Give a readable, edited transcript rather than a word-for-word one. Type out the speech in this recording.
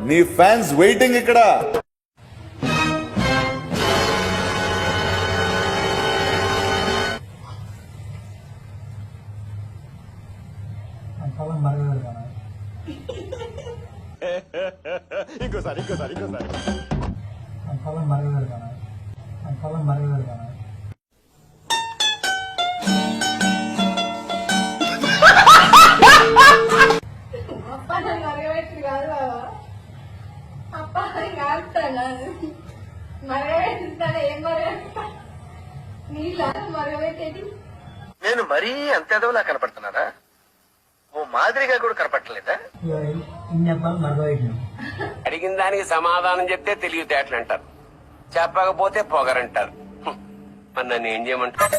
నీ fans waiting ఇక్కడ. ఇంకోసారి మరగబెట్టి కాదు బాబా, అప్ప కాస్తాను మరగబెట్టిస్తాను. ఏం మరగబెట్టా నీళ్ళ మరగబెట్టేది? నేను మరీ అంత ఎదవలా కనపడుతున్నారా? ఓ మాదిరిగా కూడా కనపడలేదా? అడిగిన దానికి సమాధానం చెప్తే తెలివితేటలు అంటారు, చెప్పకపోతే పొగరంటారు. మరి నన్ను ఏం చేయమంటారు?